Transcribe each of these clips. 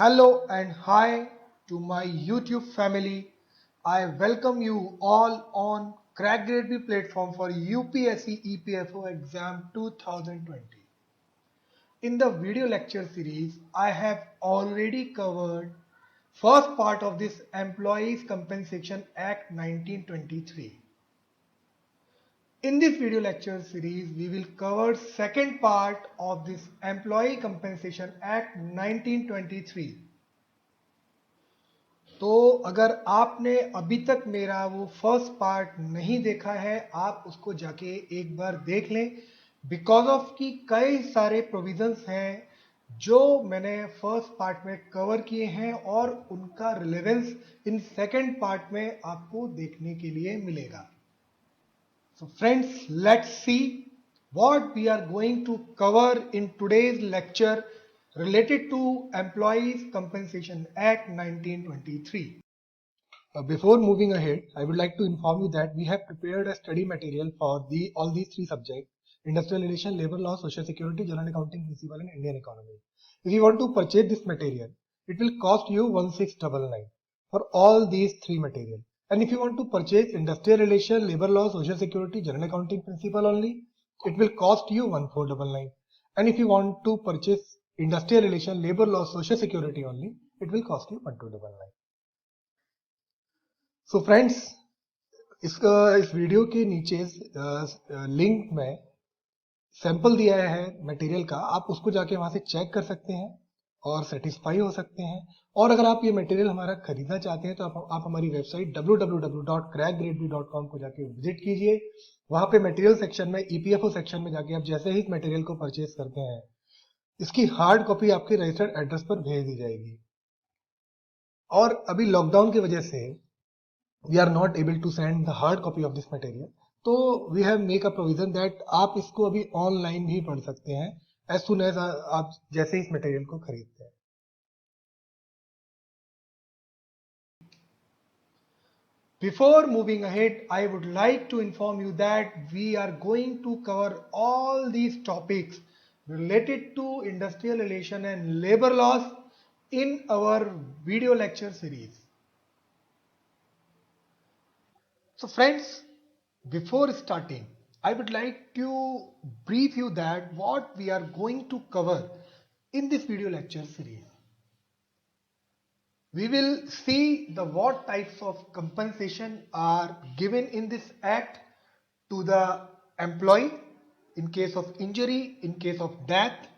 Hello and hi to my YouTube family. I welcome you all on Crack Grade B platform for UPSC EPFO exam 2020. In the video lecture series, I have already covered first part of this Employees Compensation Act 1923. In this video lecture series, we will cover second part of this Employee Compensation Act 1923. तो अगर आपने अभी तक मेरा वो first part नहीं देखा है, आप उसको जाके एक बार देख लें। बिकॉज ऑफ कि कई सारे प्रोविजंस हैं जो मैंने फर्स्ट पार्ट में कवर किए हैं और उनका रिलेवेंस इन सेकंड पार्ट में आपको देखने के लिए मिलेगा। So friends, let's see what we are going to cover in today's lecture related to Employees Compensation Act 1923. Before moving ahead, I would like to inform you that we have prepared a study material for all these three subjects: Industrial Relation, Labor Law, Social Security, General Accounting Principle and Indian Economy. If you want to purchase this material, it will cost you 1699 for all these three material. And if you want to purchase Industrial Relation, Labor Law, Social Security, General Accounting Principle only, it will cost you 1499. And if you want to purchase Industrial Relation, Labor Law, Social Security only, it will cost you 1299. So friends, इस video के नीचे link में sample दिया है material का, आप उसको जाके वहां से चेक कर सकते हैं और सेटिस्फाई हो सकते हैं। और अगर आप ये मटेरियल हमारा खरीदना चाहते हैं तो आप हमारी वेबसाइट www.crackgradeb.com को जाके विजिट कीजिए। वहां पे मटेरियल सेक्शन में ईपीएफओ सेक्शन में जाके आप जैसे ही इस मटेरियल को परचेज करते हैं, इसकी हार्ड कॉपी आपके रजिस्टर्ड एड्रेस पर भेज दी जाएगी। और अभी लॉकडाउन की वजह से we are not able to send the hard copy of this material, तो we have make a provision that आप इसको अभी ऑनलाइन भी पढ़ सकते हैं as soon as आप जैसे इस मटेरियल को खरीदते हैं। Before moving ahead, I would like to inform you that we are going to cover all these topics related to industrial relation and labor laws in our video lecture series. So friends, before starting, I would like to brief you that what we are going to cover in this video lecture series. We will see the what types of compensation are given in this act to the employee in case of injury, in case of death.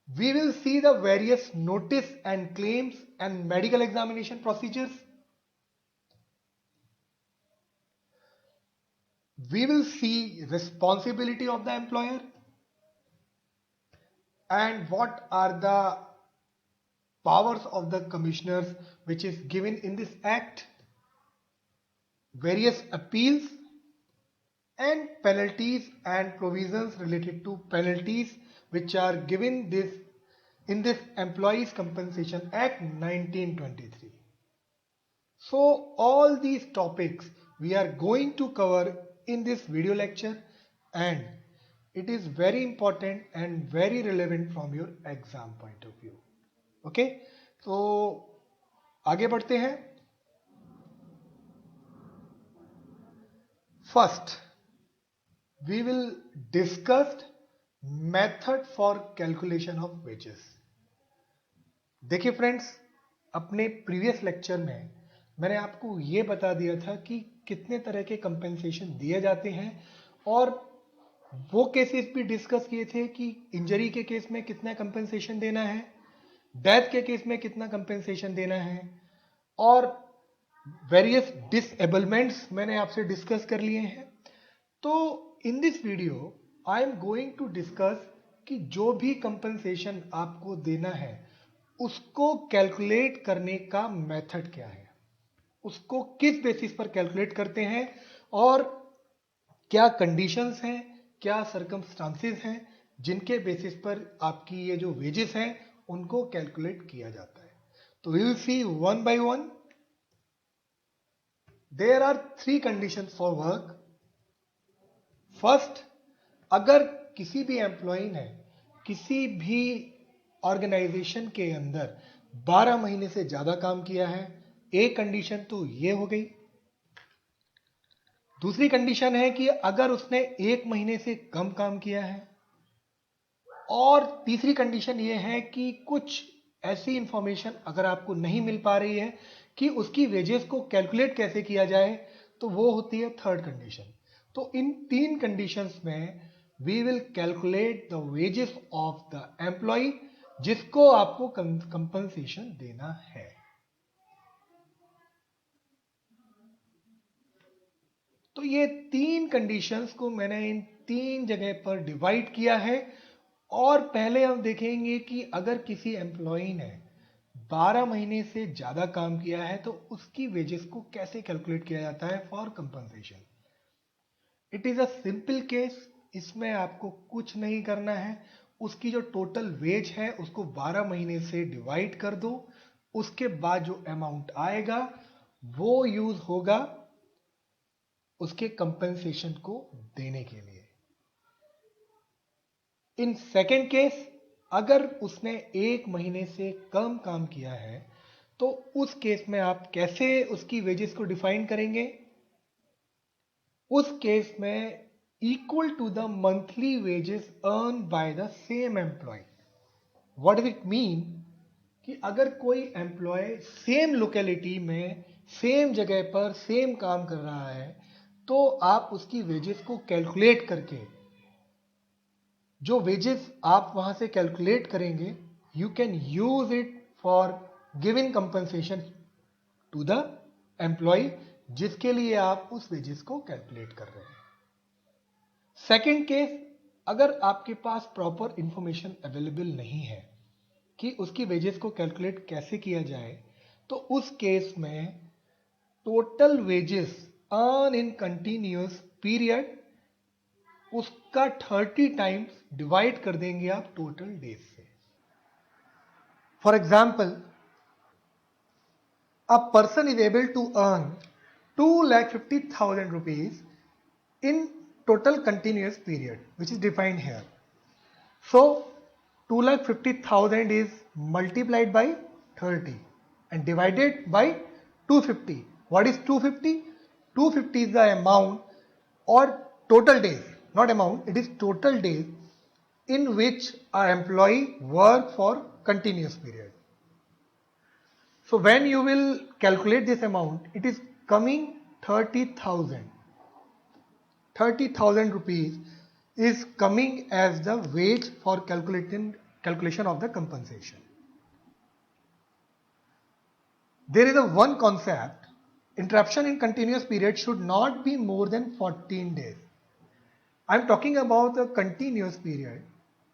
We will see the various notice and claims and medical examination procedures. We will see responsibility of the employer and what are the powers of the commissioners which is given in this act, various appeals and penalties and provisions related to penalties which are given in this Employees Compensation Act 1923. So all these topics we are going to cover in this video lecture, and it is very important and very relevant from your exam point of view. Okay, तो आगे बढ़ते हैं। First we will discuss method for calculation of wages. देखिए friends, अपने previous lecture में मैंने आपको ये बता दिया था कि कितने तरह के कंपेंसेशन दिए जाते हैं और वो केसेस भी डिस्कस किए थे कि इंजरी के केस में कितना कंपेंसेशन देना है, डेथ के केस में कितना कंपेंसेशन देना है, और वेरियस डिसेबलमेंट्स मैंने आपसे डिस्कस कर लिए हैं। तो in this video I am going to discuss कि जो भी कंपेंसेशन आपको देना है उसको कैलकुलेट करने का मेथड क्या है, उसको किस बेसिस पर कैलकुलेट करते हैं और क्या कंडीशंस हैं, क्या सर्कमस्टांसेस हैं जिनके बेसिस पर आपकी ये जो वेजेस हैं उनको कैलकुलेट किया जाता है। तो we will see one by one. There are 3 conditions for work. First, अगर किसी भी एम्प्लॉय ने किसी भी ऑर्गेनाइजेशन के अंदर 12 महीने से ज्यादा काम किया है, एक कंडीशन तो ये हो गई। दूसरी कंडीशन है कि अगर उसने 1 महीने से कम काम किया है, और तीसरी कंडीशन ये है कि कुछ ऐसी इंफॉर्मेशन अगर आपको नहीं मिल पा रही है कि उसकी वेजेस को कैलकुलेट कैसे किया जाए, तो वो होती है थर्ड कंडीशन। तो इन 3 कंडीशंस में we will calculate the wages of the employee जिसको आपको कंपनसेशन देना है। तो ये 3 कंडीशंस को मैंने इन 3 जगह पर डिवाइड किया है। और पहले हम देखेंगे कि अगर किसी एम्प्लॉय ने 12 महीने से ज्यादा काम किया है तो उसकी वेजेस को कैसे कैलकुलेट किया जाता है for compensation. It is a simple case. इसमें आपको कुछ नहीं करना है। उसकी जो टोटल वेज है उसको 12 महीने से डिवाइड कर दो। उसके बाद जो अमाउंट आएगा वो यूज होगा उसके कंपनसेशन को देने के लिए। इन सेकेंड केस, अगर उसने 1 महीने से कम काम किया है तो उस केस में आप कैसे उसकी वेजेस को डिफाइन करेंगे? उस केस में equal to the monthly wages earn by the same employee. What does it mean? कि अगर कोई एम्प्लॉय सेम लोकेलिटी में सेम जगह पर सेम काम कर रहा है तो आप उसकी वेजेस को कैलकुलेट करके, जो वेजेस आप वहां से कैलकुलेट करेंगे, you can use it for giving compensation to the employee जिसके लिए आप उस वेजेस को कैलकुलेट कर रहे हैं। सेकेंड केस, अगर आपके पास प्रॉपर इंफॉर्मेशन अवेलेबल नहीं है कि उसकी वेजेस को कैलकुलेट कैसे किया जाए, तो उस केस में total wages earn in continuous period उसका 30 टाइम्स डिवाइड कर देंगे आप टोटल डेज से। For example, a person is able to earn 2,50,000 rupees in total continuous period, which is defined here. So 2,50,000 is multiplied by 30 and divided by 250. What is 250? 250 is the amount or total days, not amount, it is total days in which our employee work for continuous period. So when you will calculate this amount, it is coming 30,000. 30,000 rupees is coming as the wage for calculation of the compensation. There is a one concept, interruption in continuous period should not be more than 14 days. I am talking about a continuous period.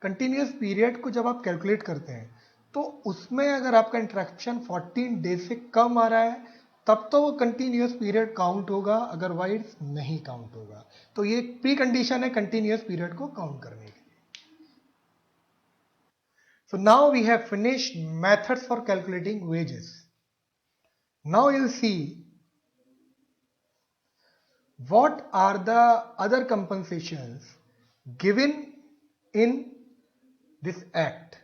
Continuous period को जब आप calculate करते हैं तो उसमें अगर आपका interaction 14 days से कम आ रहा है तब तो वो कंटिन्यूअस पीरियड काउंट होगा, अदरवाइज नहीं काउंट होगा। तो ये प्री कंडीशन है कंटिन्यूअस पीरियड को काउंट करने के लिए। So now we have finished methods for calculating wages. Now you will see what are the other compensations given in this act.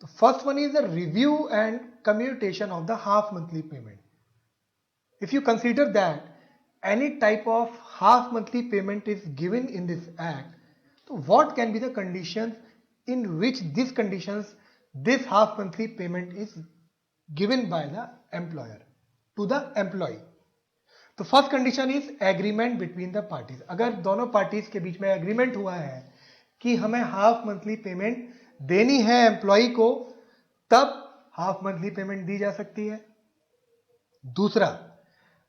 The first one is the review and commutation of the half monthly payment. If you consider that any type of half monthly payment is given in this act, so what can be the conditions in which these conditions this half monthly payment is given by the employer to the employee? तो first condition is agreement between the parties. अगर दोनों parties के बीच में agreement हुआ है कि हमें हाफ मंथली पेमेंट देनी है एम्प्लॉय को, तब हाफ मंथली पेमेंट दी जा सकती है। दूसरा,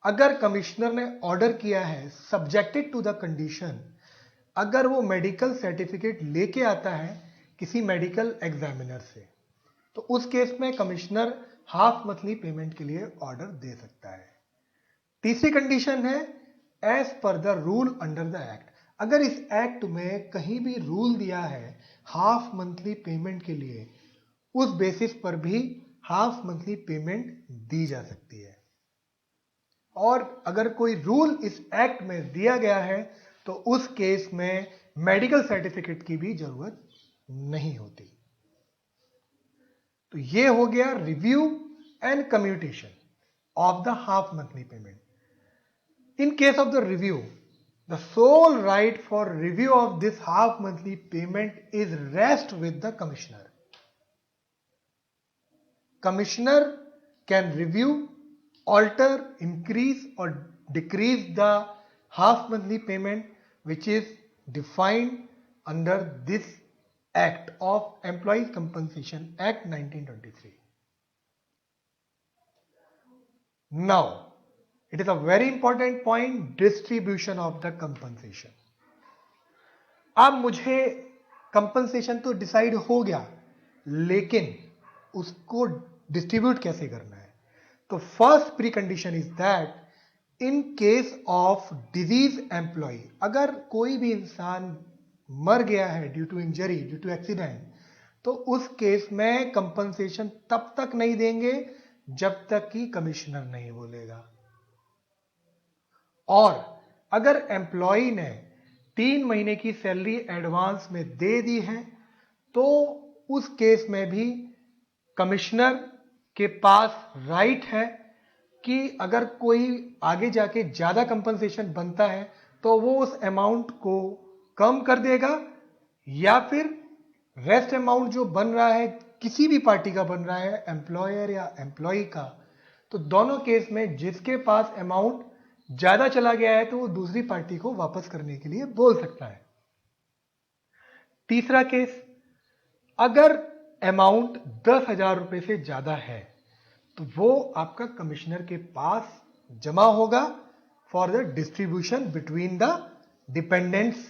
अगर कमिश्नर ने ऑर्डर किया है सब्जेक्टेड टू द कंडीशन, अगर वो मेडिकल सर्टिफिकेट लेके आता है किसी मेडिकल एग्जामिनर से, तो उस केस में कमिश्नर हाफ मंथली पेमेंट के लिए ऑर्डर दे सकता है। तीसरी कंडीशन है as per the rule under the act. अगर इस एक्ट में कहीं भी रूल दिया है हाफ मंथली पेमेंट के लिए, उस बेसिस पर भी हाफ मंथली पेमेंट दी जा सकती है। और अगर कोई रूल इस एक्ट में दिया गया है तो उस केस में मेडिकल सर्टिफिकेट की भी जरूरत नहीं होती। तो ये हो गया review and commutation of the half monthly payment. In case of the review, the sole right for review of this half monthly payment is rest with the commissioner. Commissioner can review, alter, increase or decrease the half monthly payment which is defined under this Act of Employees Compensation Act 1923. Now, it is a very important point, distribution of the compensation. अब मुझे compensation तो decide हो गया, लेकिन उसको distribute कैसे करना है? तो first pre condition is that in case of deceased employee, अगर कोई भी इंसान मर गया है due to injury, due to accident, तो उस केस में कंपनसेशन तब तक नहीं देंगे जब तक कि कमिश्नर नहीं बोलेगा। और अगर एम्प्लॉय ने 3 महीने की सैलरी एडवांस में दे दी है तो उस केस में भी कमिश्नर के पास राइट है कि अगर कोई आगे जाके ज्यादा कंपनसेशन बनता है तो वो उस अमाउंट को कम कर देगा, या फिर रेस्ट अमाउंट जो बन रहा है, किसी भी पार्टी का बन रहा है, एम्प्लॉयर या एम्प्लॉय का, तो दोनों केस में जिसके पास अमाउंट ज्यादा चला गया है तो वो दूसरी पार्टी को वापस करने के लिए बोल सकता है। तीसरा केस, अगर अमाउंट 10,000 रुपए से ज्यादा है तो वो आपका कमिश्नर के पास जमा होगा for the distribution between the dependents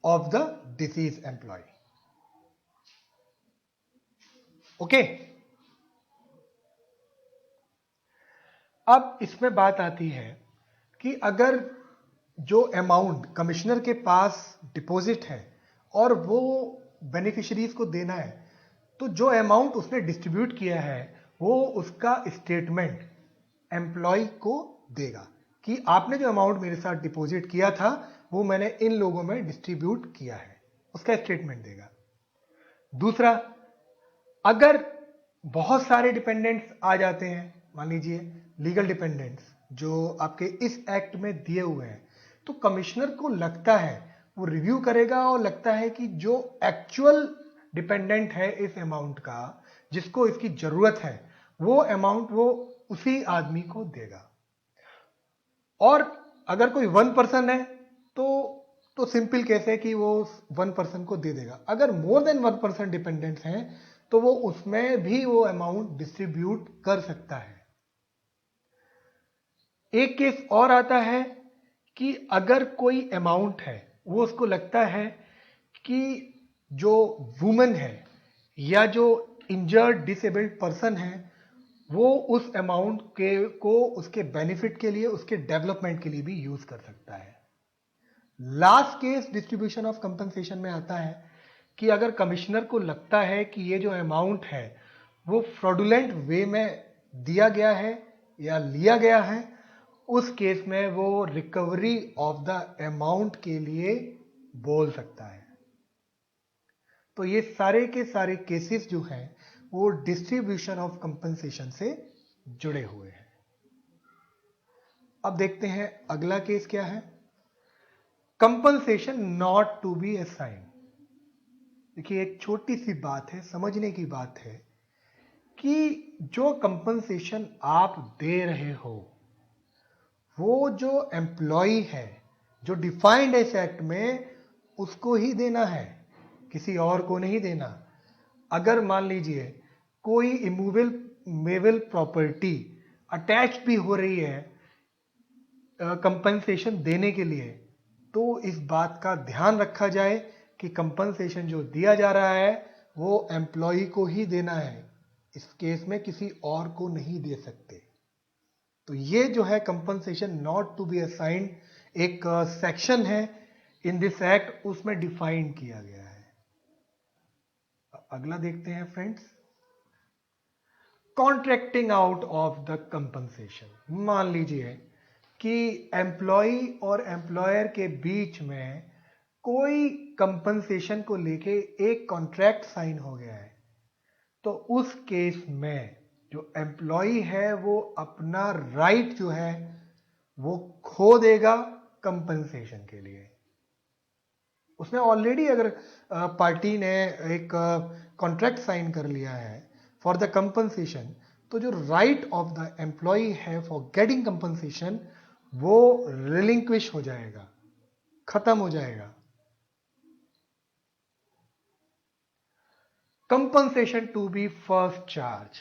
of the deceased employee. Okay, अब इसमें बात आती है कि अगर जो अमाउंट कमिश्नर के पास डिपॉजिट है और वो बेनिफिशियरीज को देना है, तो जो अमाउंट उसने डिस्ट्रीब्यूट किया है वो उसका स्टेटमेंट एम्प्लॉय को देगा कि आपने जो अमाउंट मेरे साथ डिपॉजिट किया था वो मैंने इन लोगों में डिस्ट्रीब्यूट किया है, उसका स्टेटमेंट देगा। दूसरा, अगर बहुत सारे डिपेंडेंट्स आ जाते हैं, मान लीजिए लीगल डिपेंडेंट्स जो आपके इस एक्ट में दिए हुए हैं, तो कमिश्नर को लगता है, वो रिव्यू करेगा और लगता है कि जो एक्चुअल डिपेंडेंट है इस अमाउंट का, जिसको इसकी जरूरत है, वो अमाउंट वो उसी आदमी को देगा। और अगर कोई 1 पर्सन है तो सिंपल केस है कि वो 1 पर्सन को दे देगा। अगर मोर देन 1 पर्सन डिपेंडेंट्स हैं तो वो उसमें भी वो अमाउंट डिस्ट्रीब्यूट कर सकता है। एक केस और आता है कि अगर कोई अमाउंट है, वो उसको लगता है कि जो वुमन है या जो इंजर्ड डिसेबल्ड पर्सन है वो उस अमाउंट को उसके बेनिफिट के लिए, उसके डेवलपमेंट के लिए भी यूज कर सकता है। Last case distribution of compensation में आता है कि अगर कमिश्नर को लगता है कि ये जो अमाउंट है वो फ्रॉडुलेंट वे में दिया गया है या लिया गया है, उस केस में वो रिकवरी ऑफ द अमाउंट के लिए बोल सकता है। तो ये सारे के सारे केसेस जो हैं वो डिस्ट्रीब्यूशन ऑफ कंपनसेशन से जुड़े हुए हैं। अब देखते हैं अगला केस क्या है, compensation not to be assign. देखिए, एक छोटी सी बात है, समझने की बात है कि जो कंपनसेशन आप दे रहे हो वो जो एम्प्लॉय है, जो डिफाइंड है इस एक्ट में, उसको ही देना है, किसी और को नहीं देना। अगर मान लीजिए कोई इमूवेबल प्रॉपर्टी अटैच भी हो रही है कंपनसेशन देने के लिए, तो इस बात का ध्यान रखा जाए कि कंपनसेशन जो दिया जा रहा है वो एम्प्लॉय को ही देना है, इस केस में किसी और को नहीं दे सकते। तो ये जो है compensation not to be assigned, एक सेक्शन है इन दिस एक्ट, उसमें डिफाइन किया गया है। अगला देखते हैं friends, contracting out of the compensation. मान लीजिए कि एम्प्लॉय और एम्प्लॉयर के बीच में कोई कंपनसेशन को लेके एक कॉन्ट्रैक्ट साइन हो गया है, तो उस केस में जो एम्प्लॉय है वो अपना राइट जो है वो खो देगा कंपनसेशन के लिए। उसने ऑलरेडी, अगर पार्टी ने एक कॉन्ट्रैक्ट साइन कर लिया है फॉर द कंपनसेशन, तो जो राइट ऑफ द एम्प्लॉय है फॉर गेटिंग कंपनसेशन वो रिलिंक्विश हो जाएगा, खत्म हो जाएगा। Compensation to be first charge.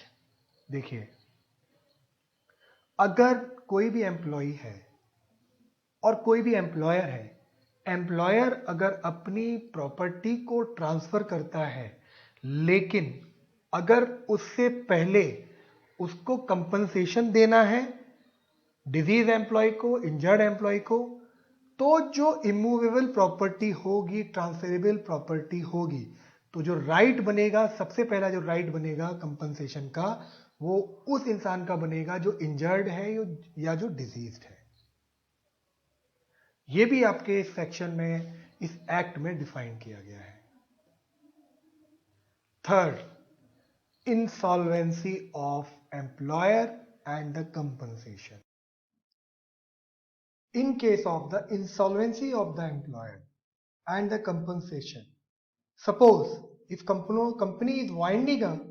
देखिए, अगर कोई भी एम्प्लॉय है और कोई भी एम्प्लॉयर है, एम्प्लॉयर अगर अपनी प्रॉपर्टी को ट्रांसफर करता है लेकिन अगर उससे पहले उसको कंपनसेशन देना है डिजीज एम्प्लॉय को, इंजर्ड एम्प्लॉय को, तो जो इमूवेबल प्रॉपर्टी होगी, ट्रांसफरेबल प्रॉपर्टी होगी, तो जो राइट बनेगा, सबसे पहला जो राइट बनेगा कंपनसेशन का, वो उस इंसान का बनेगा जो इंजर्ड है या जो डिजीज्ड है। ये भी आपके इस सेक्शन में, इस एक्ट में डिफाइन किया गया है। Third, insolvency of employer and the compensation. In case of the insolvency of the employer and the compensation, suppose if company is winding up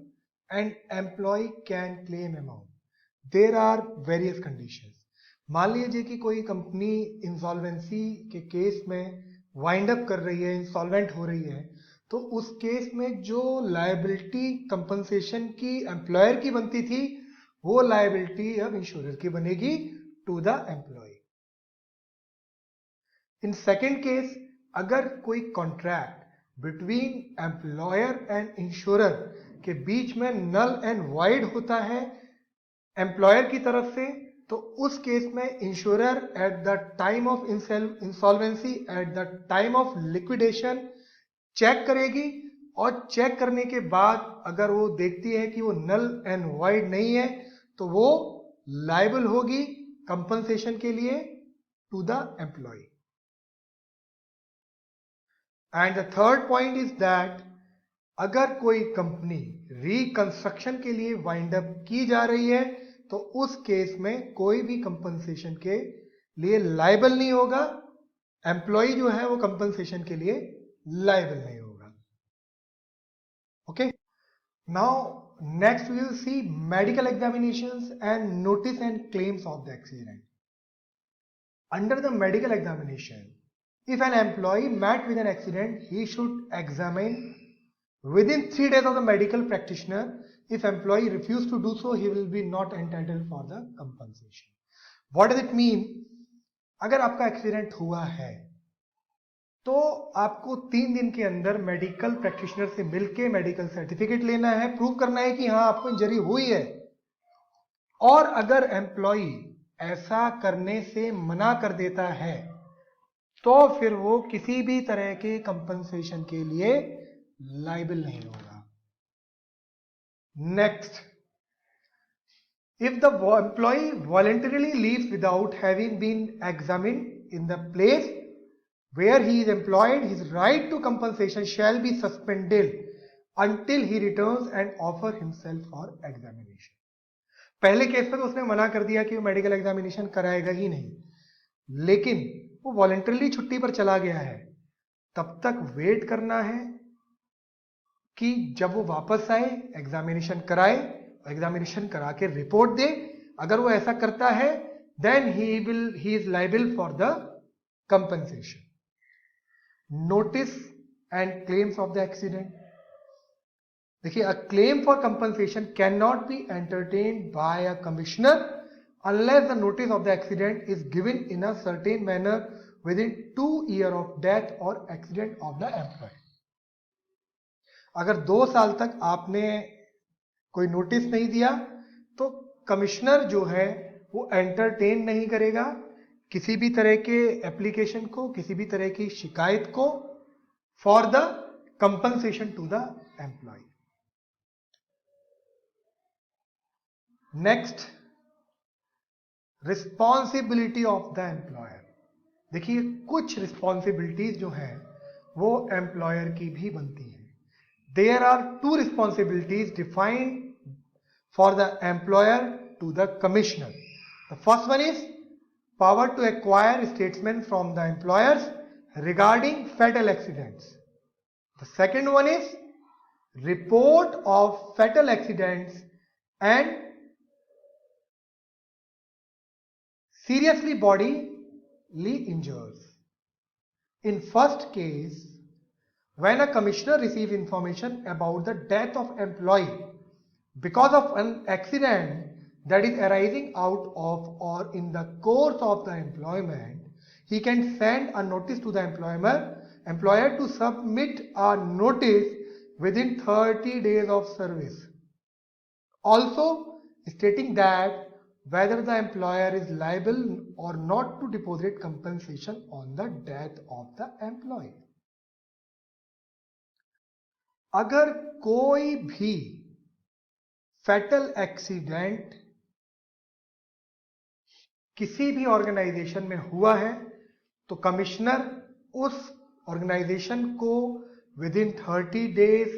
and employee can claim amount, there are various conditions. मान लीजिए कि कोई company insolvency के case में wind up कर रही है, insolvent हो रही है, तो उस केस में जो लायबिलिटी कंपनसेशन की एम्प्लॉयर की बनती थी, वो लायबिलिटी अब इंश्योरर की बनेगी to the employee. In second case, अगर कोई contract between employer and insurer के बीच में नल एंड वाइड होता है एम्प्लॉयर की तरफ से, तो उस केस में insurer at the time of insolvency, at the time of liquidation check करेगी, और चेक करने के बाद अगर वो देखती है कि वो नल एंड वाइड नहीं है, तो वो लायबल होगी कंपनसेशन के लिए to the employee. And the third point is that अगर कोई कंपनी रिकंस्ट्रक्शन के लिए वाइंड अप की जा रही है, तो उस केस में कोई भी कंपनसेशन के लिए लायबल नहीं होगा, एम्प्लॉय जो है वो कंपनसेशन के लिए लायबल नहीं होगा। Okay, now next we will see medical examinations and notice and claims of the accident. Under the medical examination, if an employee met with an accident, he should examine within 3 days of the medical practitioner. If employee refused to do so, he will be not entitled for the compensation. What does it mean? अगर आपका accident हुआ है तो आपको 3 दिन के अंदर medical practitioner से मिलके मेडिकल सर्टिफिकेट लेना है, प्रूव करना है कि हाँ आपको इंजरी हुई है। और अगर एम्प्लॉई ऐसा करने से मना कर देता है तो फिर वो किसी भी तरह के कंपनसेशन के लिए लायबल नहीं होगा। Next, if the employee voluntarily leaves without having been examined in the place where he is employed, his right to compensation shall be suspended until he returns and offer himself for examination. पहले case में तो उसने मना कर दिया कि वो medical examination कराएगा ही नहीं, लेकिन वो वॉलंटरली छुट्टी पर चला गया है, तब तक वेट करना है कि जब वो वापस आए, एग्जामिनेशन कराए, एग्जामिनेशन करा के रिपोर्ट दे। अगर वो ऐसा करता है then he is liable for the compensation. Notice and claims of the accident. देखिए, a claim for compensation can not be entertained by a commissioner unless the notice of the accident is given in a certain manner within 2 years of death or accident of the employee. अगर 2 साल तक आपने कोई notice नहीं दिया तो commissioner जो है वो एंटरटेन नहीं करेगा किसी भी तरह के एप्लीकेशन को, किसी भी तरह की शिकायत को for the compensation to the employee. Next, responsibility of the employer. देखिए, कुछ रिस्पॉन्सिबिलिटीज जो है वो एम्प्लॉयर की भी बनती है। There are two responsibilities defined for the employer to the commissioner. The first one is power to acquire statement from the employers regarding fatal accidents. The second one is report of fatal accidents and seriously bodily injuries. In first case, when a commissioner receives information about the death of employee because of an accident that is arising out of or in the course of the employment, he can send a notice to the employer to submit a notice within 30 days of service. Also stating that whether the employer is liable or not to deposit compensation on the death of the employee. अगर कोई भी fatal accident किसी भी organisation में हुआ है तो commissioner उस ऑर्गेनाइजेशन को विद इन 30 डेज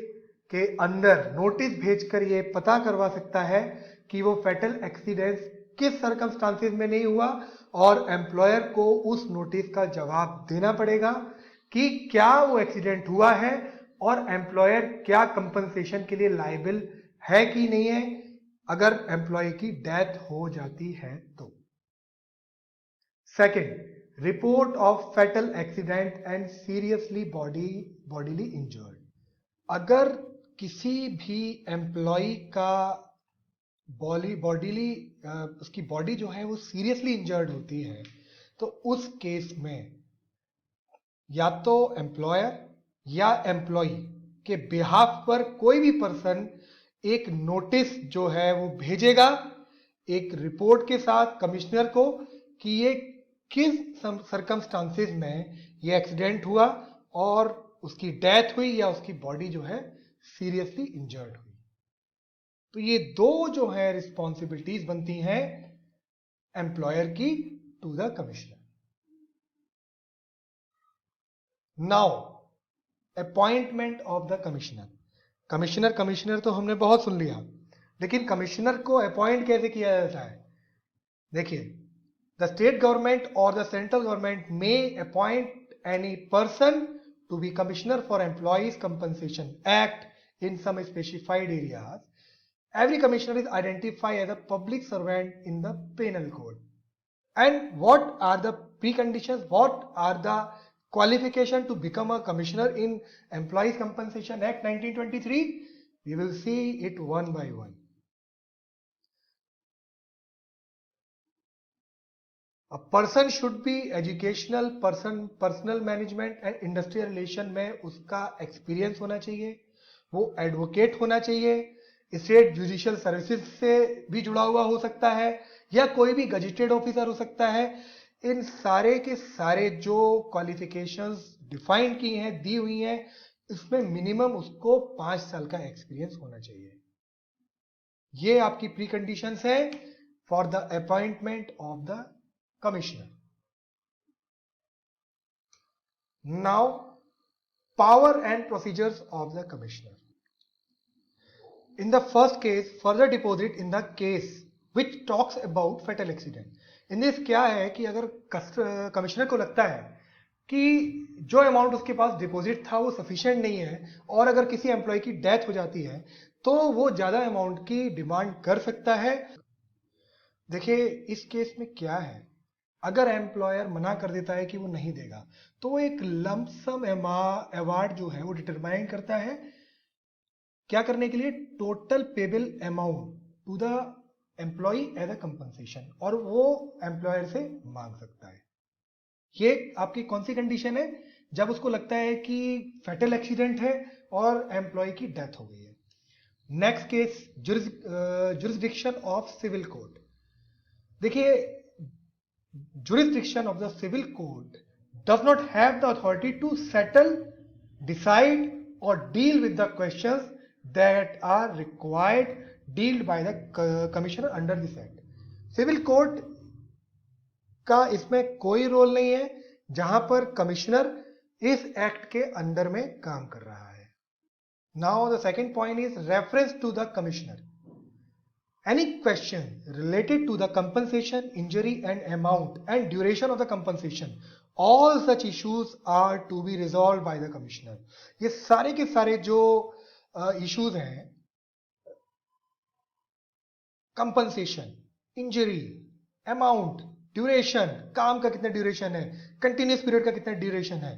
के अंदर नोटिस भेजकर ये पता करवा सकता है कि वो फैटल एक्सीडेंट किस सर्कमस्टांसेस में नहीं हुआ, और एम्प्लॉयर को उस नोटिस का जवाब देना पड़ेगा कि क्या वो एक्सीडेंट हुआ है और एम्प्लॉयर क्या कंपनसेशन के लिए लायबल है कि नहीं है अगर एम्प्लॉय की डेथ हो जाती है तो। Second, report of fatal accident and seriously bodily injured. अगर किसी भी एम्प्लॉय का बॉडीली उसकी बॉडी जो है वो सीरियसली इंजर्ड होती है तो उस केस में या तो एम्प्लॉयर या एम्प्लॉय के बिहाफ पर कोई भी पर्सन एक नोटिस जो है वो भेजेगा एक रिपोर्ट के साथ कमिश्नर को कि ये किस सर्कमस्टांसेस में ये एक्सीडेंट हुआ और उसकी डेथ हुई या उसकी बॉडी जो है सीरियसली इंजर्ड हुई। तो ये दो जो है रिस्पॉन्सिबिलिटीज बनती हैं एम्प्लॉयर की to the commissioner. Now appointment of the commissioner. Commissioner तो हमने बहुत सुन लिया, लेकिन कमिश्नर को अपॉइंट कैसे किया जाता है? देखिए, द स्टेट गवर्नमेंट और द सेंट्रल गवर्नमेंट में appoint any person to be commissioner for employees compensation act in some specified areas. Every commissioner is identified as a public servant in the penal code. And what are the preconditions? What are the qualifications to become a commissioner in Employees Compensation Act 1923? We will see it one by one. A person should be educational, personal management and industrial relation में उसका experience होना चाहिए, वो advocate होना चाहिए, state judicial services से भी जुड़ा हुआ हो सकता है या कोई भी गजेटेड ऑफिसर हो सकता है। इन सारे के सारे जो क्वालिफिकेशंस डिफाइन की हैं, दी हुई हैं, इसमें मिनिमम उसको 5 साल का एक्सपीरियंस होना चाहिए। ये आपकी प्री कंडीशंस है for the appointment of the commissioner. Now power and procedures of the commissioner. In the first case, further deposit in the case which talks about fatal accident. In this क्या है कि अगर commissioner को लगता है कि जो अमाउंट उसके पास डिपॉजिट था वो सफिशिएंट नहीं है और अगर किसी एम्प्लॉय की डेथ हो जाती है तो वो ज्यादा अमाउंट की डिमांड कर सकता है। देखिए, इस केस में क्या है, अगर एम्प्लॉयर मना कर देता है कि वो नहीं देगा तो वो एक लंप सम अवार्ड जो है वो डिटरमाइन करता है क्या करने के लिए, total payable amount to the employee as a compensation, और वो एम्प्लॉयर से मांग सकता है। ये आपकी कौन सी कंडीशन है? जब उसको लगता है कि फैटल एक्सीडेंट है और एम्प्लॉय की डेथ हो गई है। Next case, jurisdiction of civil code. देखिए, jurisdiction of the civil code does not have the authority to settle, decide और deal with the questions that are required dealt by the commissioner under this act. Civil code का इसमें कोई role नहीं है जहां पर commissioner इस act के अंडर में काम कर रहा है। Now the second point is reference to the commissioner. Any question related to the compensation, injury and amount and duration of the compensation, all such issues are to be resolved by the commissioner. ये सारे के सारे जो issues हैं, compensation, injury, amount, duration, काम का कितना duration है, कंटिन्यूस पीरियड का कितना ड्यूरेशन है,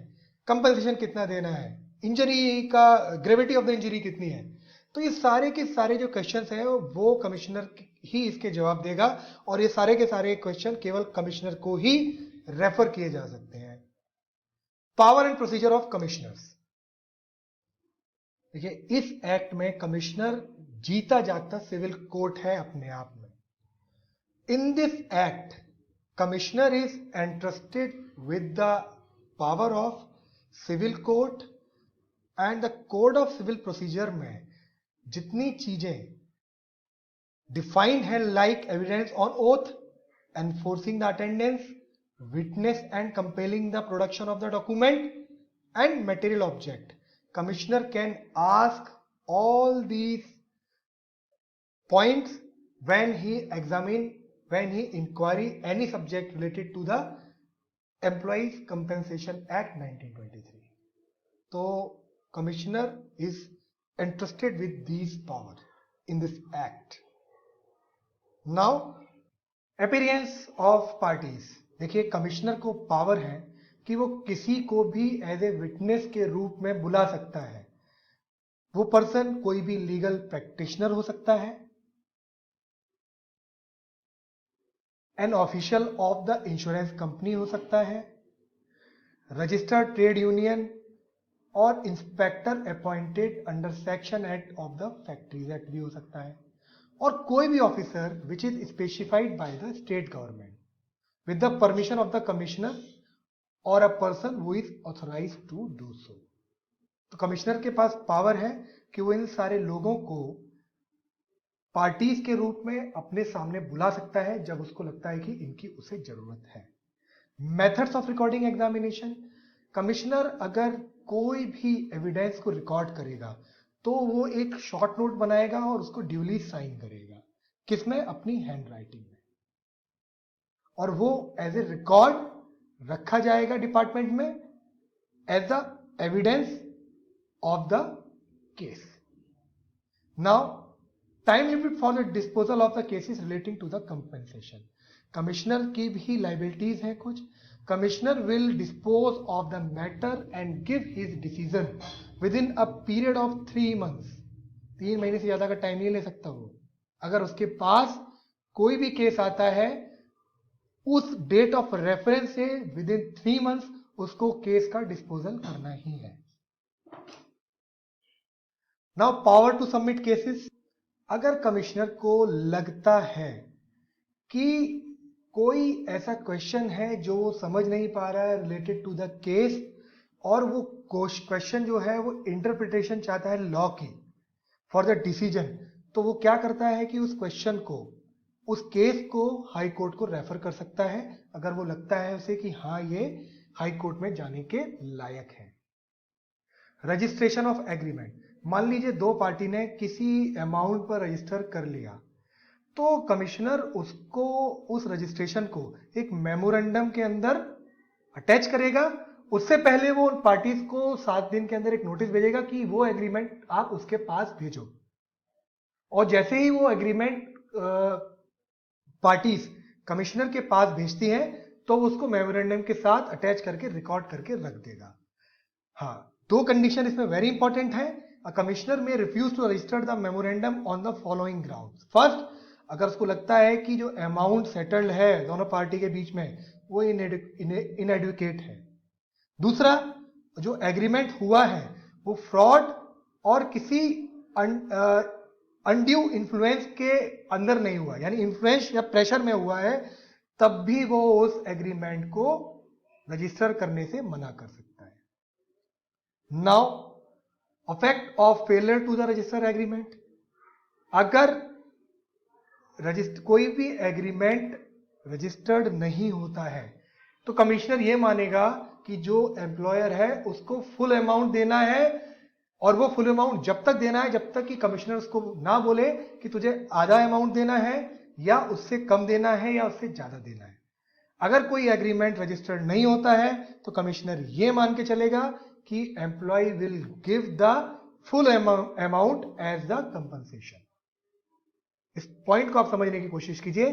कंपनसेशन कितना देना है, इंजरी का ग्रेविटी ऑफ द इंजरी कितनी है, तो ये सारे के सारे जो क्वेश्चंस हैं वो कमिश्नर ही इसके जवाब देगा और ये सारे के सारे क्वेश्चन केवल कमिश्नर को ही रेफर किए जा सकते हैं। Power and procedure of commissioners. देखिए, इस एक्ट में कमिश्नर जीता जागता सिविल कोर्ट है अपने आप में। In this act commissioner is entrusted with the power of civil court and the code of civil procedure में जितनी चीजें डिफाइंड है, like evidence on oath, enforcing the attendance, witness and compelling the production of the document and material object, commissioner can ask all these points when he inquiry any subject related to the Employees Compensation Act 1923. So commissioner is entrusted with these powers in this act. Now appearance of parties। देखिए, commissioner को power है कि वो किसी को भी as a witness के रूप में बुला सकता है। वो पर्सन कोई भी लीगल प्रैक्टिशनर हो सकता है, an official of the insurance company हो सकता है, रजिस्टर्ड ट्रेड यूनियन और inspector appointed under section 8 of the factories act भी हो सकता है, और कोई भी officer which is specified by the state government with the permission of the commissioner और a person who is authorize to do so. तो कमिश्नर के पास पावर है कि वो इन सारे लोगों को पार्टीज के रूप में अपने सामने बुला सकता है जब उसको लगता है कि इनकी उसे जरूरत है। Methods of recording examination. Commissioner अगर कोई भी एविडेंस को रिकॉर्ड करेगा तो वो एक शॉर्ट नोट बनाएगा और उसको ड्यूली साइन करेगा। किसमें? अपनी हैंड राइटिंग में, और वो एज ए रिकॉर्ड रखा जाएगा डिपार्टमेंट में as the evidence of the case. Now time limit for the disposal of the cases relating to the compensation. Commissioner की भी लाइबिलिटीज हैं कुछ। Commissioner will dispose of the matter and give his decision within a period of 3 months। 3 महीने से ज्यादा का time नहीं ले सकता वो। अगर उसके पास कोई भी केस आता है उस डेट ऑफ रेफरेंस से विद इन 3 months उसको केस का डिस्पोजल करना ही है। Now power to submit cases. अगर कमिश्नर को लगता है कि कोई ऐसा क्वेश्चन है जो वो समझ नहीं पा रहा है रिलेटेड टू द केस, और वो क्वेश्चन जो है वो इंटरप्रिटेशन चाहता है लॉ की फॉर द डिसीजन, तो वो क्या करता है कि उस क्वेश्चन को, उस केस को हाई कोर्ट को रेफर कर सकता है अगर वो लगता है उसे कि हाँ ये हाई कोर्ट में जाने के लायक है। Registration of agreement. मान लीजिए दो पार्टी ने किसी अमाउंट पर रजिस्टर कर लिया, तो कमिश्नर उसको, उस रजिस्ट्रेशन को एक मेमोरेंडम के अंदर अटैच करेगा। उससे पहले वो उन पार्टीज को 7 दिन के अंदर एक नोटिस भेजेगा कि वो एग्रीमेंट आप उसके पास भेजो, और जैसे ही वो एग्रीमेंट पार्टीज कमिश्नर के पास भेजती हैं तो उसको मेमोरेंडम के साथ अटैच करके रिकॉर्ड करके रख देगा। हाँ, 2 कंडीशन इसमें वेरी इंपॉर्टेंट है। A commissioner may refuse to register the memorandum on the following grounds. First, अगर उसको लगता है कि जो अमाउंट सेटल्ड है दोनों पार्टी के बीच में वो इनएडुकेट है। दूसरा, जो एग्रीमेंट हुआ है वो फ्रॉड और किसी अनड्यू इन्फ्लुएंस के अंदर नहीं हुआ, यानी इन्फ्लुएंस या प्रेशर में हुआ है, तब भी वो उस एग्रीमेंट को रजिस्टर करने से मना कर सकता है। Now effect of failure to the register agreement. अगर कोई भी एग्रीमेंट रजिस्टर्ड नहीं होता है तो कमिश्नर ये मानेगा कि जो एम्प्लॉयर है उसको फुल अमाउंट देना है, और वो फुल अमाउंट जब तक देना है जब तक कि कमिश्नर उसको ना बोले कि तुझे आधा अमाउंट देना है या उससे कम देना है या उससे ज्यादा देना है। अगर कोई एग्रीमेंट रजिस्टर्ड नहीं होता है तो कमिश्नर ये मान के चलेगा कि employer will give the full amount as the compensation. इस पॉइंट को आप समझने की कोशिश कीजिए।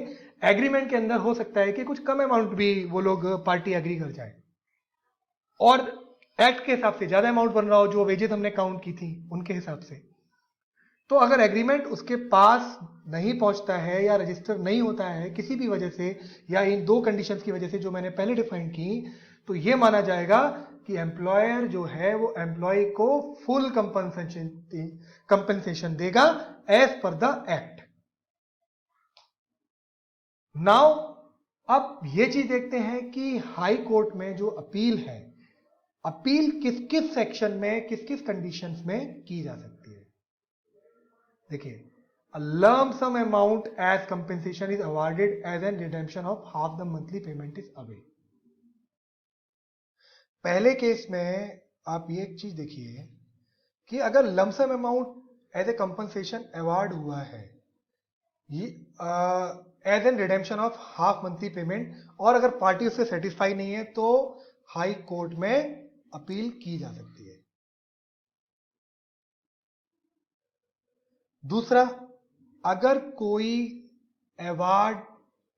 एग्रीमेंट के अंदर हो सकता है कि कुछ कम अमाउंट भी वो लोग पार्टी एग्री कर जाए, और एक्ट के हिसाब से ज्यादा अमाउंट बन रहा हो, जो वेजेस हमने काउंट की थी उनके हिसाब से। तो अगर एग्रीमेंट उसके पास नहीं पहुंचता है या रजिस्टर नहीं होता है किसी भी वजह से, या इन दो कंडीशंस की वजह से जो मैंने पहले डिफाइन की, तो यह माना जाएगा कि एम्प्लॉयर जो है वो एम्प्लॉय को फुल कंपनसेशन देगा as per the act. Now अब ये चीज देखते हैं कि हाई कोर्ट में जो अपील है, अपील किस किस सेक्शन में किस किस कंडीशंस में की जा सकती है। देखिए, a lump sum amount as compensation is awarded as an redemption of half the monthly payment is away। पहले केस में आप ये एक चीज देखिए कि अगर lump sum amount as a compensation award हुआ है as an redemption of half monthly payment, और अगर पार्टी उससे सेटिस्फाई नहीं है तो हाई कोर्ट में अपील की जा सकती है। दूसरा, अगर कोई अवार्ड,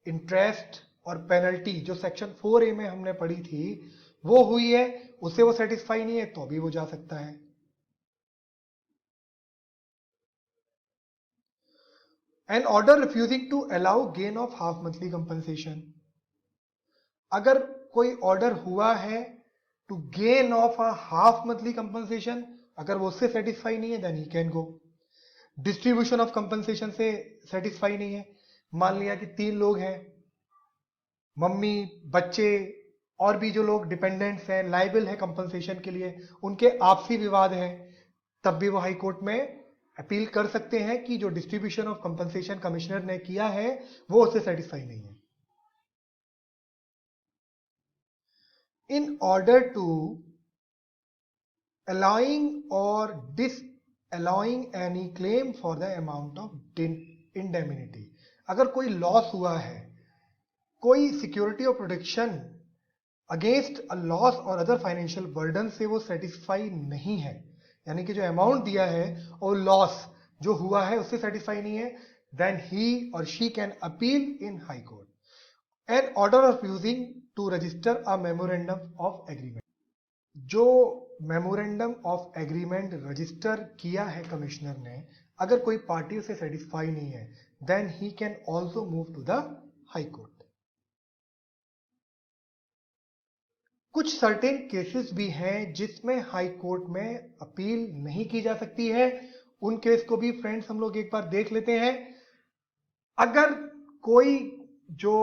इंटरेस्ट और पेनल्टी जो सेक्शन 4A में हमने पढ़ी थी वो हुई है, उससे वो सेटिस्फाई नहीं है तो भी वो जा सकता है। An order refusing to allow gain of half monthly compensation, अगर कोई ऑर्डर हुआ है to gain of a half monthly compensation, अगर वो उससे सेटिस्फाई नहीं है then he can go. Distribution of compensation से सेटिस्फाई नहीं है, मान लिया कि 3 लोग हैं, मम्मी, बच्चे और भी जो लोग डिपेंडेंट्स हैं, लाइबल है कंपनसेशन के लिए, उनके आपसी विवाद है, तब भी वो हाई कोर्ट में अपील कर सकते हैं कि जो डिस्ट्रीब्यूशन ऑफ कंपनसेशन कमिश्नर ने किया है वो उससे सेटिस्फाई नहीं है। In order to allowing or disallowing any claim for the amount of indemnity, अगर कोई लॉस हुआ है, कोई सिक्योरिटी और प्रोटेक्शन अगेंस्ट अ लॉस और अदर फाइनेंशियल बर्डन से वो सेटिस्फाई नहीं है, यानी कि जो अमाउंट दिया है और लॉस जो हुआ है उससे सेटिस्फाई नहीं है, देन ही और she can appeal in high court an order of using to register a memorandum of agreement. जो मेमोरेंडम ऑफ एग्रीमेंट रजिस्टर किया है कमिश्नर ने, अगर कोई पार्टी उसे सेटिस्फाई नहीं है then he can also move to the high court. कुछ सर्टेन केसेस भी हैं जिसमें हाई कोर्ट में अपील नहीं की जा सकती है, उन केस को भी फ्रेंड्स हम लोग एक बार देख लेते हैं। अगर कोई जो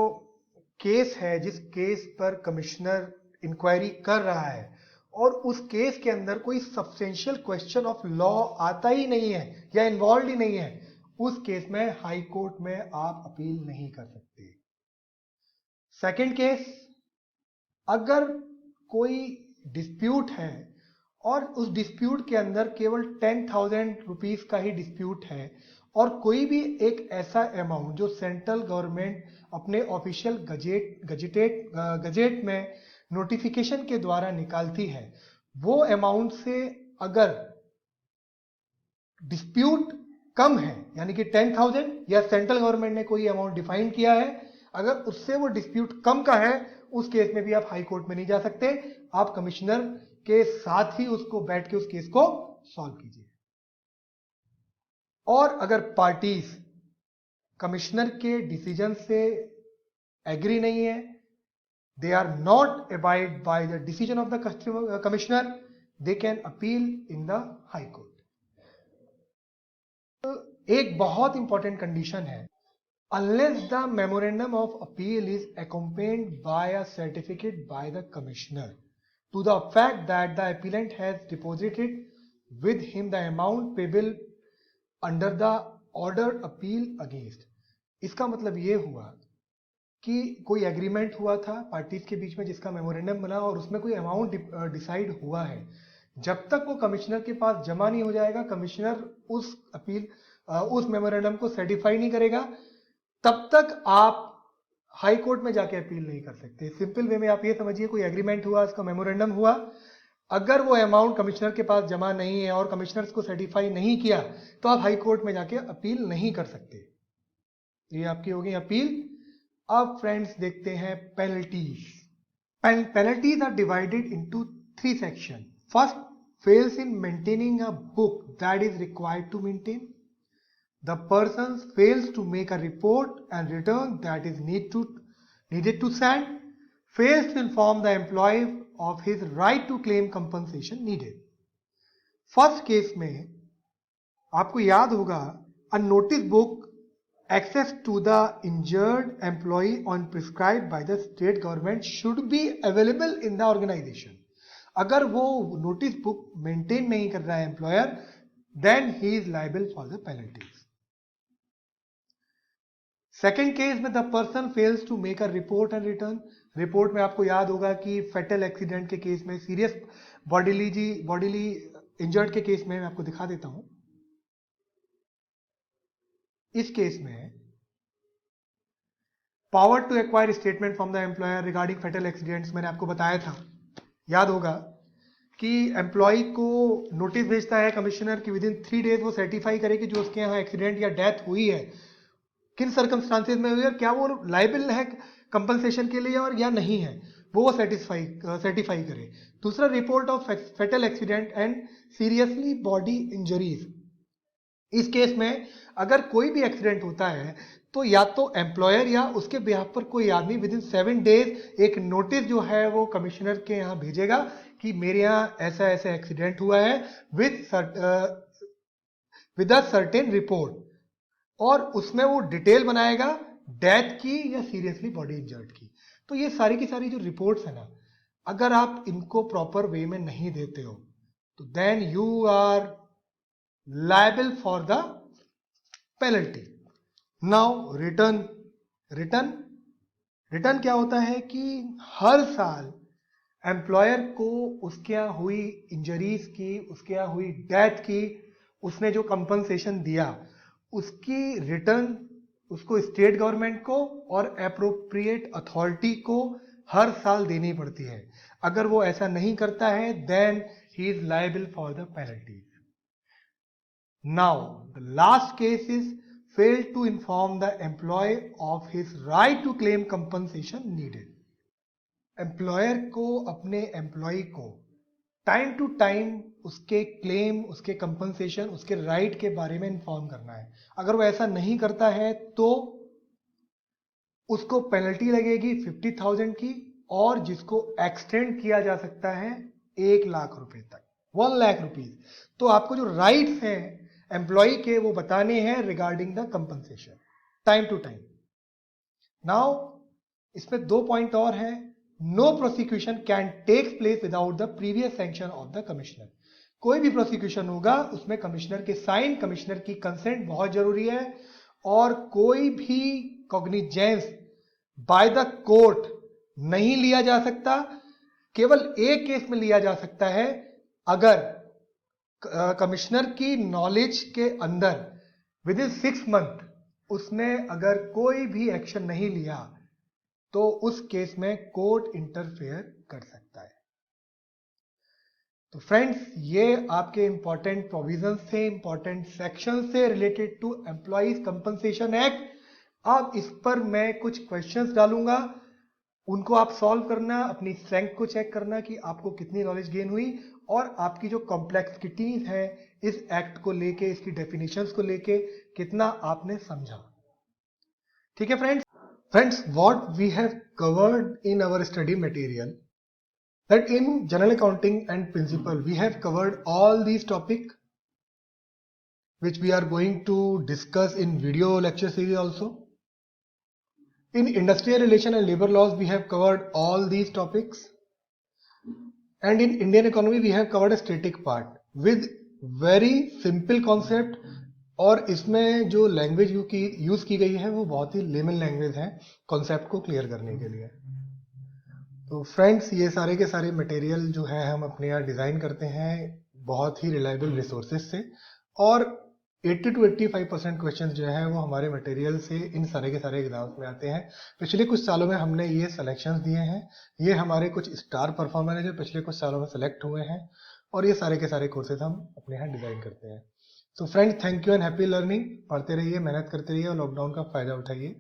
केस है जिस केस पर कमिश्नर इंक्वायरी कर रहा है और उस केस के अंदर कोई सब्सटेंशियल क्वेश्चन ऑफ लॉ आता ही नहीं है या इन्वॉल्व ही नहीं है, उस केस में हाई कोर्ट में आप अपील नहीं कर सकते। सेकंड केस, अगर कोई डिस्प्यूट है और उस डिस्प्यूट के अंदर केवल 10,000 रुपीज का ही डिस्प्यूट है और कोई भी एक ऐसा अमाउंट जो सेंट्रल गवर्नमेंट अपने ऑफिशियल गजेट में नोटिफिकेशन के द्वारा निकालती है, वो अमाउंट से अगर डिस्प्यूट कम है, यानी कि 10,000 या सेंट्रल गवर्नमेंट ने कोई अमाउंट डिफाइन किया है, अगर उससे वो डिस्प्यूट कम का है, उस केस में भी आप हाई कोर्ट में नहीं जा सकते, आप कमिश्नर के साथ ही उसको बैठ के उस केस को सॉल्व कीजिए। और अगर पार्टीज कमिश्नर के डिसीजन से एग्री नहीं है, they are not abide by the decision of the commissioner, they can appeal in the high court। एक बहुत इंपॉर्टेंट कंडीशन है, unless the memorandum of appeal is accompanied by a certificate by the commissioner to the fact that the appellant has deposited with him the amount payable under the order appeal against। इसका मतलब ये हुआ कि कोई agreement हुआ था parties के बीच में जिसका मेमोरेंडम बना और उसमें कोई अमाउंट डिसाइड हुआ है, जब तक वो कमिश्नर के पास जमा नहीं हो जाएगा, कमिश्नर उस मेमोरेंडम को सर्टिफाई नहीं करेगा, तब तक आप हाई कोर्ट में जाके अपील नहीं कर सकते। सिंपल वे में आप ये समझिए, कोई एग्रीमेंट हुआ, उसका मेमोरेंडम हुआ, अगर वो अमाउंट कमिश्नर के पास जमा नहीं है और कमिश्नर को सर्टिफाई नहीं किया तो आप हाई कोर्ट में जाके अपील नहीं कर सकते। ये आपकी होगी अपील। अब फ्रेंड्स देखते हैं penalties. Penalties are divided into 3 section. First, fails in maintaining a book that is required to maintain. The person fails to make a report and return that is needed to send, fails to inform the employee of his right to claim compensation needed. First case में आपको याद होगा, a notice book access to the injured employee on prescribed by the state government should be available in the organization. अगर वो notice book maintain नहीं कर रहा है employer, then he is liable for the penalties. Second case में the person fails to make a report and return. Report में आपको याद होगा कि फेटल एक्सीडेंट के केस में, सीरियस बॉडीली इंजर्ड के केस में, मैं आपको दिखा देता हूं। इस केस में power to acquire statement from the employer regarding fatal accidents, मैंने आपको बताया था, याद होगा कि एम्प्लॉय को नोटिस भेजता है कमिश्नर की विदिन 3 डेज वो सर्टिफाई करे कि जो उसके यहाँ एक्सीडेंट या डेथ हुई है किन सर्कमस्टांसेस में हुई है, क्या वो लाइबल है कंपनसेशन के लिए और या नहीं है, वो सर्टिफाई करे। दूसरा, report of fatal accident and seriously body injuries. इस केस में अगर कोई भी एक्सीडेंट होता है तो या तो एम्प्लॉयर या उसके बिहाफ पर कोई आदमी विदिन 7 डेज एक नोटिस जो है वो कमिश्नर के यहाँ भेजेगा कि मेरे यहाँ ऐसा ऐसा एक्सीडेंट हुआ है विद अ सर्टेन रिपोर्ट, और उसमें वो डिटेल बनाएगा डेथ की या सीरियसली बॉडी इंजर्ड की। तो ये सारी की सारी जो रिपोर्ट्स है ना, अगर आप इनको प्रॉपर वे में नहीं देते हो तो then you are liable for the penalty. Now return क्या होता है कि हर साल एम्प्लॉयर को उसके यहाँ हुई इंजरीज की, उसके यहाँ हुई डेथ की, उसने जो कंपनसेशन दिया उसकी रिटर्न उसको स्टेट गवर्नमेंट को और एप्रोप्रिएट अथॉरिटी को हर साल देनी पड़ती है। अगर वो ऐसा नहीं करता है then he is liable for the penalties. Now the last case is fail to inform the employee of his right to claim compensation needed. Employer को अपने एम्प्लॉय को टाइम टू टाइम उसके क्लेम, उसके कंपनसेशन, उसके right के बारे में inform करना है। अगर वो ऐसा नहीं करता है तो उसको पेनल्टी लगेगी 50,000 की, और जिसको एक्सटेंड किया जा सकता है 1 लाख रुपए तक, 1 लाख रुपीज। तो आपको जो राइट्स हैं एम्प्लॉय के वो बताने हैं regarding the compensation time to time. Now इसमें 2 पॉइंट और हैं। No prosecution can take place without the previous sanction of the commissioner. कोई भी प्रोसिक्यूशन होगा उसमें कमिश्नर के साइन, कमिश्नर की कंसेंट बहुत जरूरी है, और कोई भी कॉग्निजेंस बाय द कोर्ट नहीं लिया जा सकता। केवल एक केस में लिया जा सकता है, अगर कमिश्नर की नॉलेज के अंदर विद इन 6 मंथ उसने अगर कोई भी एक्शन नहीं लिया तो उस केस में कोर्ट इंटरफेयर कर सकता है। तो फ्रेंड्स, ये आपके इंपॉर्टेंट प्रोविजंस थे, इंपॉर्टेंट सेक्शन से related to employees compensation act. अब इस पर मैं कुछ क्वेश्चंस डालूंगा, उनको आप सॉल्व करना, अपनी स्ट्रेंथ को चेक करना कि आपको कितनी नॉलेज गेन हुई और आपकी जो कॉम्प्लेक्सिटीज है इस एक्ट को लेके, इसकी डेफिनेशंस को लेके कितना आपने समझा। ठीक है friends, what we have covered in our study material, that in general accounting and principle we have covered all these topics which we are going to discuss in video lecture series also. In industrial relation and labor laws we have covered all these topics, and in Indian economy we have covered a static part with very simple concept और इसमें जो language use की गई है वो बहुत ही layman language है concept को क्लियर करने के लिए। तो फ्रेंड्स, ये सारे के सारे मटेरियल जो है हम अपने यहाँ डिज़ाइन करते हैं बहुत ही रिलायबल रिसोर्सेज से, और 80 to 85% क्वेश्चन जो है वो हमारे मटेरियल से इन सारे के सारे एग्जाम्स में आते हैं। पिछले कुछ सालों में हमने ये सिलेक्शंस दिए हैं, ये हमारे कुछ स्टार परफॉर्मर हैं जो पिछले कुछ सालों में सेलेक्ट हुए हैं, और ये सारे के सारे कोर्सेज हम अपने यहाँ डिज़ाइन करते हैं। तो friends, thank you and happy learning. पढ़ते रहिए, मेहनत करते रहिए और लॉकडाउन का फ़ायदा उठाइए।